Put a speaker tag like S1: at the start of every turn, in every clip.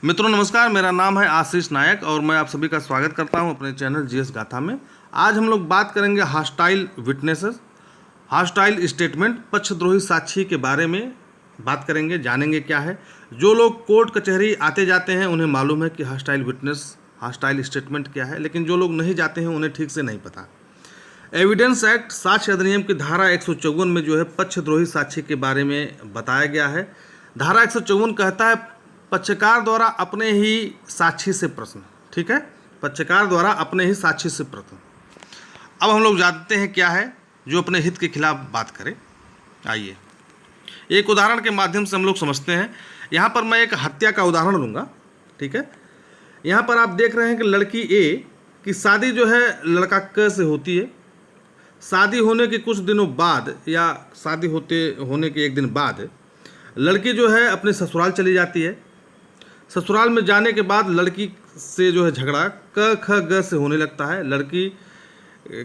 S1: मित्रों नमस्कार, मेरा नाम है आशीष नायक और मैं आप सभी का स्वागत करता हूं अपने चैनल जीएस गाथा में। आज हम लोग बात करेंगे हॉस्टाइल विटनेसेस, हॉस्टाइल स्टेटमेंट, पक्षद्रोही साक्षी के बारे में बात करेंगे, जानेंगे क्या है। जो लोग कोर्ट कचहरी आते जाते हैं उन्हें मालूम है कि हॉस्टाइल विटनेस, हॉस्टाइल स्टेटमेंट क्या है, लेकिन जो लोग नहीं जाते हैं उन्हें ठीक से नहीं पता। एविडेंस एक्ट साक्ष्य अधिनियम की धारा 154 में जो है पक्षद्रोही साक्षी के बारे में बताया गया है। धारा 154 कहता है पक्षकार द्वारा अपने ही साक्षी से प्रश्न, ठीक है, पक्षकार द्वारा अपने ही साक्षी से प्रश्न। अब हम लोग जानते हैं क्या है जो अपने हित के खिलाफ बात करे। आइए एक उदाहरण के माध्यम से हम लोग समझते हैं। यहाँ पर मैं एक हत्या का उदाहरण दूंगा, ठीक है। यहाँ पर आप देख रहे हैं कि लड़की ए की शादी जो है लड़का क से होती है। शादी होने के कुछ दिनों बाद या शादी होने के एक दिन बाद लड़की जो है अपने ससुराल चली जाती है। ससुराल में जाने के बाद लड़की से जो है झगड़ा क ख ग से होने लगता है। लड़की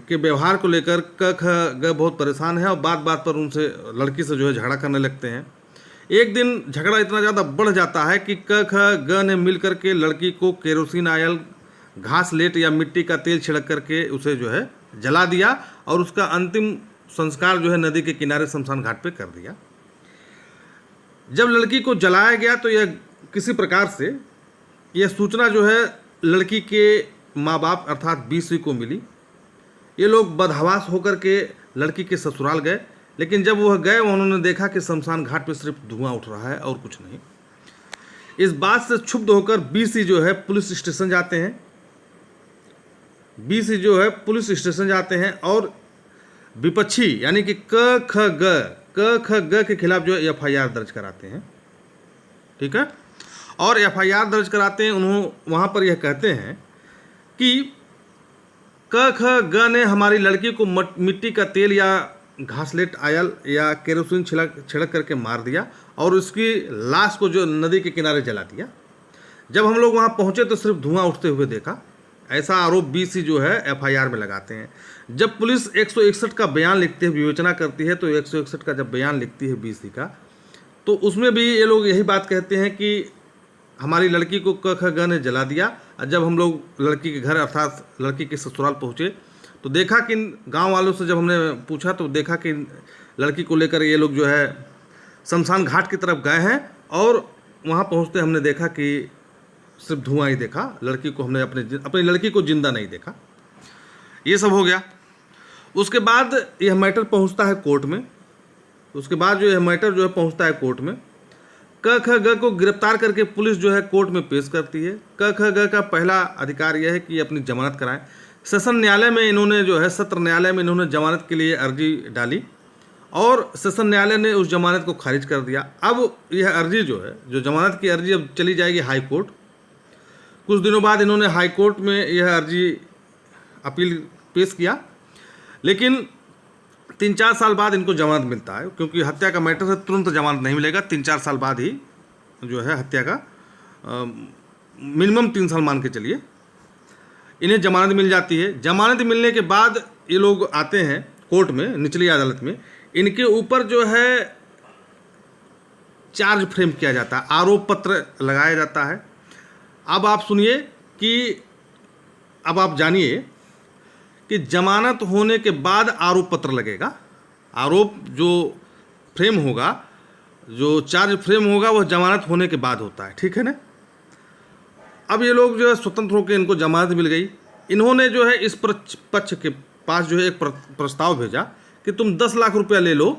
S1: के व्यवहार को लेकर क ख ग बहुत परेशान है और बात बात पर उनसे लड़की से जो है झगड़ा करने लगते हैं। एक दिन झगड़ा इतना ज़्यादा बढ़ जाता है कि क ख ग ने मिल करके लड़की को केरोसिन ऑयल, घास लेट या मिट्टी का तेल छिड़क करके उसे जो है जला दिया और उसका अंतिम संस्कार जो है नदी के किनारे शमशान घाट पे कर दिया। जब लड़की को जलाया गया तो यह किसी प्रकार से यह सूचना जो है लड़की के माँ बाप अर्थात बीसी को मिली। ये लोग बदहवास होकर के लड़की के ससुराल गए, लेकिन जब वह गए उन्होंने देखा कि शमशान घाट पे सिर्फ धुआं उठ रहा है और कुछ नहीं। इस बात से क्षुब्ध होकर बीसी जो है पुलिस स्टेशन जाते हैं। बीसी जो है पुलिस स्टेशन जाते हैं और विपक्षी यानी कि क ख ग के खिलाफ जो है एफआईआर दर्ज कराते हैं, ठीक है। और एफआईआर दर्ज कराते हैं। उन्होंने वहाँ पर यह कहते हैं कि क ख ग ने हमारी लड़की को मिट्टी का तेल या घासलेट आयल या केरोसिन छिड़क करके मार दिया और उसकी लाश को जो नदी के किनारे जला दिया। जब हम लोग वहाँ पहुँचे तो सिर्फ धुआं उठते हुए देखा। ऐसा आरोप बीसी जो है एफआईआर में लगाते हैं। जब पुलिस 161 का बयान लिखते हुए विवेचना करती है तो 161 का जब बयान लिखती है बीसी का, तो उसमें भी ये लोग यही बात कहते हैं कि हमारी लड़की को क ख ग ने जला दिया। और जब हम लोग लड़की के घर अर्थात लड़की के ससुराल पहुँचे तो देखा कि गांव वालों से जब हमने पूछा तो देखा कि लड़की को लेकर ये लोग जो है शमशान घाट की तरफ गए हैं और वहाँ पहुँचते हमने देखा कि सिर्फ धुआं ही देखा। लड़की को हमने अपनी लड़की को जिंदा नहीं देखा। ये सब हो गया। उसके बाद यह मैटर पहुँचता है कोर्ट में। उसके बाद जो यह मैटर जो है पहुँचता है कोर्ट में। क ख ग को गिरफ्तार करके पुलिस जो है कोर्ट में पेश करती है। क ख ग का पहला अधिकार यह है कि अपनी जमानत कराएं। सेशन न्यायालय में इन्होंने जो है सत्र न्यायालय में इन्होंने जमानत के लिए अर्जी डाली और सेशन न्यायालय ने उस जमानत को खारिज कर दिया। अब यह अर्जी जो है, जो जमानत की अर्जी अब चली जाएगी हाई कोर्ट। कुछ दिनों बाद इन्होंने हाई कोर्ट में यह अर्जी अपील पेश किया, लेकिन 3-4 साल बाद इनको जमानत मिलता है, क्योंकि हत्या का मैटर है, तुरंत जमानत नहीं मिलेगा। 3-4 साल बाद ही जो है हत्या का मिनिमम 3 साल मान के चलिए इन्हें जमानत मिल जाती है। जमानत मिलने के बाद ये लोग आते हैं कोर्ट में, निचली अदालत में। इनके ऊपर जो है चार्ज फ्रेम किया जाता है, आरोप पत्र लगाया जाता है। अब आप सुनिए कि अब आप जानिए कि जमानत होने के बाद आरोप पत्र लगेगा। आरोप जो फ्रेम होगा, जो चार्ज फ्रेम होगा, वह जमानत होने के बाद होता है, ठीक है ना। अब ये लोग जो है स्वतंत्र होकर इनको जमानत मिल गई। इन्होंने जो है इस पक्ष के पास जो है एक प्रस्ताव भेजा कि तुम 10 लाख रुपया ले लो,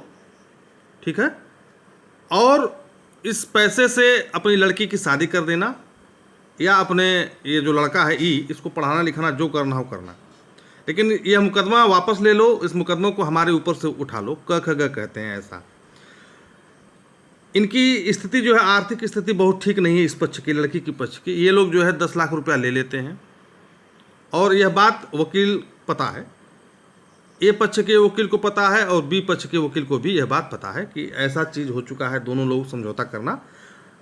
S1: ठीक है, और इस पैसे से अपनी लड़की की शादी कर देना या अपने ये जो लड़का है इसको पढ़ाना लिखाना जो करना हो करना, लेकिन यह मुकदमा वापस ले लो, इस मुकदमे को हमारे ऊपर से उठा लो। क ख ग कहते हैं ऐसा। इनकी स्थिति जो है, आर्थिक स्थिति बहुत ठीक नहीं है इस पक्ष की, लड़की की पक्ष की। ये लोग जो है 10 लाख रुपया ले लेते हैं और यह बात वकील पता है, ए पक्ष के वकील को पता है और बी पक्ष के वकील को भी यह बात पता है कि ऐसा चीज़ हो चुका है। दोनों लोग समझौता करना,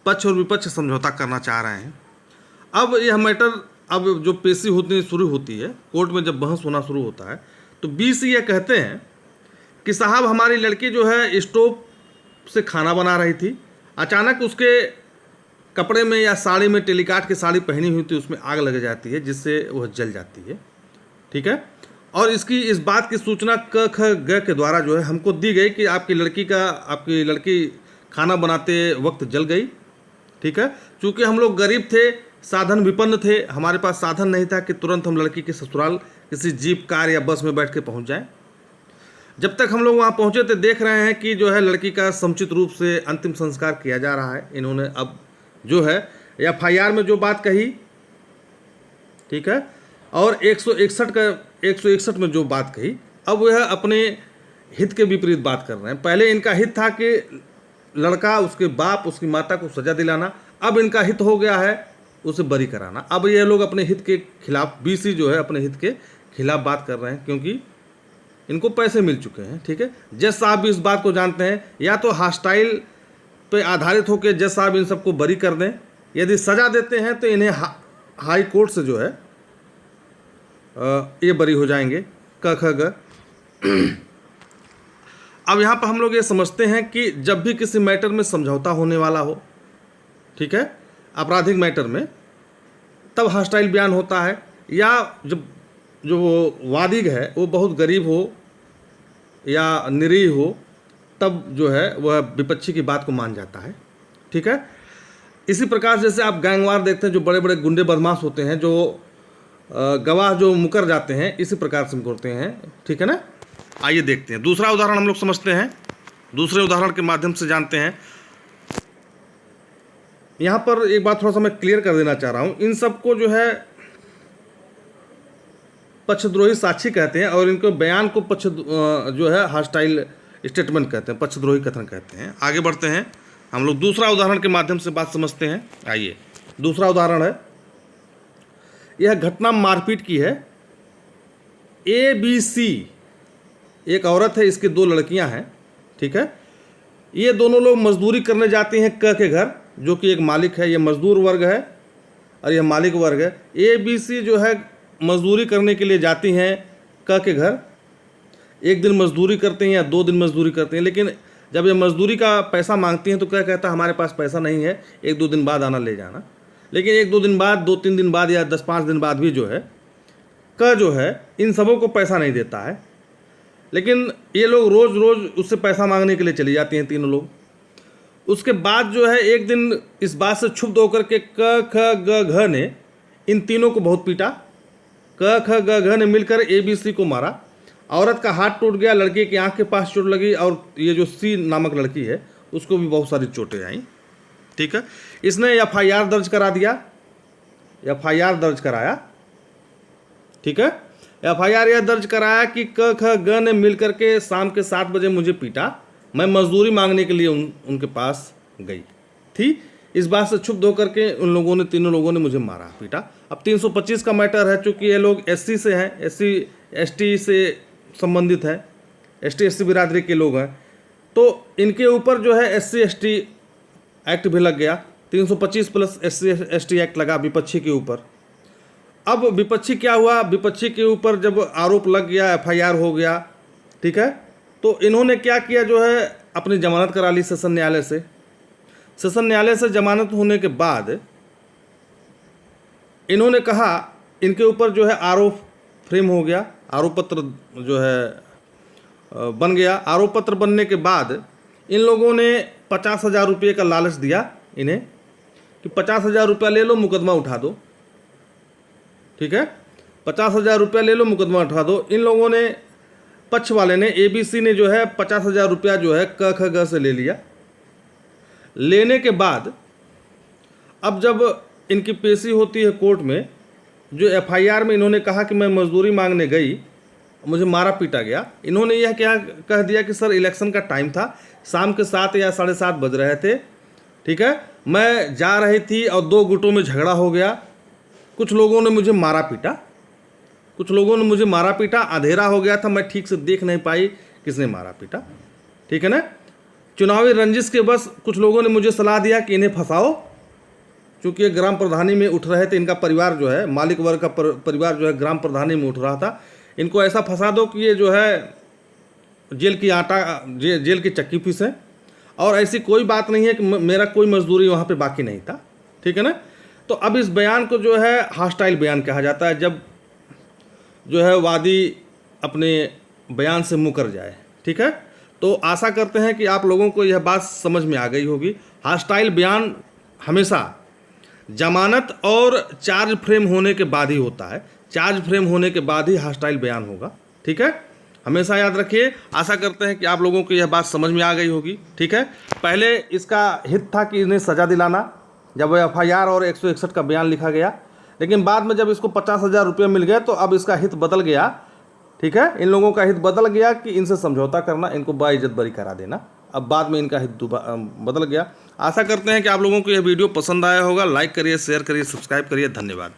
S1: पक्ष और विपक्ष समझौता करना चाह रहे हैं। अब यह मैटर अब जो पेशी होती शुरू होती है कोर्ट में, जब बहस होना शुरू होता है तो बीसी ये कहते हैं कि साहब हमारी लड़की जो है स्टोव से खाना बना रही थी, अचानक उसके कपड़े में या साड़ी में टेलीकाट की साड़ी पहनी हुई थी, उसमें आग लग जाती है जिससे वह जल जाती है। ठीक है, और इस बात की सूचना क ख ग के द्वारा जो है हमको दी गई कि आपकी लड़की खाना बनाते वक्त जल गई। ठीक है, चूँकि हम लोग गरीब थे, साधन विपन्न थे, हमारे पास साधन नहीं था कि तुरंत हम लड़की के ससुराल किसी जीप, कार या बस में बैठ के पहुँच जाएँ। जब तक हम लोग वहाँ पहुँचे तो देख रहे हैं कि जो है लड़की का समुचित रूप से अंतिम संस्कार किया जा रहा है। इन्होंने अब जो है FIR में जो बात कही, ठीक है, और 161 में जो बात कही, अब वह अपने हित के विपरीत बात कर रहे हैं। पहले इनका हित था कि लड़का, उसके बाप, उसकी माता को सजा दिलाना, अब इनका हित हो गया है उसे बरी कराना। अब ये लोग अपने हित के खिलाफ, BC जो है अपने हित के खिलाफ बात कर रहे हैं, क्योंकि इनको पैसे मिल चुके हैं। ठीक है, जज साहब भी इस बात को जानते हैं, या तो हॉस्टाइल पे आधारित होकर जज साहब इन सबको बरी कर दें, यदि सजा देते हैं तो इन्हें हाई कोर्ट से जो है ये बरी हो जाएंगे। क ख ग। अब यहाँ पर हम लोग ये समझते हैं कि जब भी किसी मैटर में समझौता होने वाला हो, ठीक है, आपराधिक मैटर में, तब हॉस्टाइल बयान होता है, या जब जो वादी है वो बहुत गरीब हो या निरीह हो, तब जो है वह विपक्षी की बात को मान जाता है। ठीक है, इसी प्रकार जैसे आप गैंगवार देखते हैं, जो बड़े बड़े गुंडे बदमाश होते हैं, जो गवाह जो मुकर जाते हैं, इसी प्रकार से करते हैं। ठीक है ना, आइए देखते हैं दूसरा उदाहरण हम लोग समझते हैं, दूसरे उदाहरण के माध्यम से जानते हैं। यहाँ पर एक बात थोड़ा सा मैं क्लियर कर देना चाह रहा हूँ, इन सबको जो है पक्षद्रोही साक्षी कहते हैं, और इनको बयान को जो है हॉस्टाइल स्टेटमेंट कहते हैं, पक्षद्रोही कथन कहते हैं। आगे बढ़ते हैं, हम लोग दूसरा उदाहरण के माध्यम से बात समझते हैं। आइए, दूसरा उदाहरण है, यह घटना मारपीट की है। ABC एक औरत है, इसकी 2 लड़कियां हैं। ठीक है, ये दोनों लोग मजदूरी करने जाते हैं क के घर, जो कि एक मालिक है, ये मजदूर वर्ग है और यह मालिक वर्ग है। ABC जो है मजदूरी करने के लिए जाती हैं क के घर, एक दिन मजदूरी करते हैं या 2 दिन मजदूरी करते हैं, लेकिन जब ये मजदूरी का पैसा मांगती हैं तो क्या कहता है, हमारे पास पैसा नहीं है, 1-2 दिन बाद आना ले जाना। लेकिन 1-2 दिन बाद, 2-3 दिन बाद या 10-5 दिन बाद भी जो है जो है इन सबों को पैसा नहीं देता है, लेकिन ये लोग रोज़ रोज़ उससे पैसा मांगने के लिए चली जाती हैं तीनों लोग। उसके बाद जो है एक दिन इस बात से क्षुब्ध होकर के क ख ग घ ने इन तीनों को बहुत पीटा। क ख ग घ ने मिलकर ABC को मारा। औरत का हाथ टूट गया, लड़की की आंख के पास चोट लगी, और ये जो C नामक लड़की है उसको भी बहुत सारी चोटें आई। ठीक है, इसने FIR दर्ज करा दिया, FIR दर्ज कराया। ठीक है, FIR यह दर्ज कराया कि क ख ग ने मिलकर के शाम के 7 बजे मुझे पीटा, मैं मजदूरी मांगने के लिए उनके पास गई थी। इस बात से क्षुब्ध होकर के उन लोगों ने, तीनों लोगों ने मुझे मारा पीटा। अब 325 का मैटर है, चूँकि ये लोग SC से हैं, SC ST से संबंधित है, ST SC बिरादरी के लोग हैं, तो इनके ऊपर जो है SC ST एक्ट भी लग गया। 325 प्लस SC ST एक्ट लगा विपक्षी के ऊपर। अब विपक्षी क्या हुआ, विपक्षी के ऊपर जब आरोप लग गया, FIR हो गया, ठीक है, तो इन्होंने क्या किया, जो है अपनी जमानत करा ली सेशन न्यायालय से। सेशन न्यायालय से जमानत होने के बाद इन्होंने कहा, इनके ऊपर जो है आरोप फ्रेम हो गया, आरोप पत्र जो है बन गया। आरोप पत्र बनने के बाद इन लोगों ने 50,000 रुपये का लालच दिया इन्हें कि 50,000 रुपया ले लो, मुकदमा उठा दो। ठीक है, 50,000 रुपया ले लो, मुकदमा उठा दो। इन लोगों ने, पक्ष वाले ने, ABC ने जो है 50,000 रुपया जो है क ख ग से ले लिया। लेने के बाद अब जब इनकी पेशी होती है कोर्ट में, जो FIR में इन्होंने कहा कि मैं मजदूरी मांगने गई, मुझे मारा पीटा गया। इन्होंने यह क्या कह दिया कि सर इलेक्शन का टाइम था, शाम के 7 या 7:30 बज रहे थे। ठीक है, मैं जा रही थी और 2 गुटों में झगड़ा हो गया, कुछ लोगों ने मुझे मारा पीटा, अंधेरा हो गया था, मैं ठीक से देख नहीं पाई किसने मारा पीटा। ठीक है ना, चुनावी रंजिश के बस कुछ लोगों ने मुझे सलाह दिया कि इन्हें फंसाओ, क्योंकि ये ग्राम प्रधानी में उठ रहे थे, इनका परिवार जो है, मालिक वर्ग का परिवार जो है ग्राम प्रधानी में उठ रहा था, इनको ऐसा फंसा दो कि ये जो है जेल की चक्की पीसे। और ऐसी कोई बात नहीं है कि मेरा कोई मजदूरी वहाँ पे बाकी नहीं था। ठीक है ना। तो अब इस बयान को जो है हॉस्टाइल बयान कहा जाता है, जब जो है वादी अपने बयान से मुकर जाए। ठीक है, तो आशा करते हैं कि आप लोगों को यह बात समझ में आ गई होगी। हॉस्टाइल बयान हमेशा जमानत और चार्ज फ्रेम होने के बाद ही होता है। चार्ज फ्रेम होने के बाद ही हॉस्टाइल बयान होगा। ठीक है, हमेशा याद रखिए। आशा करते हैं कि आप लोगों को यह बात समझ में आ गई होगी। ठीक है, पहले इसका हित था कि इन्हें सज़ा दिलाना, जब FIR और 161 का बयान लिखा गया, लेकिन बाद में जब इसको 50,000 रुपये मिल गए तो अब इसका हित बदल गया। ठीक है, इन लोगों का हित बदल गया कि इनसे समझौता करना, इनको बाइज्जत बरी करा देना। अब बाद में इनका हित बदल गया। आशा करते हैं कि आप लोगों को यह वीडियो पसंद आया होगा। लाइक करिए, शेयर करिए, सब्सक्राइब करिए। धन्यवाद।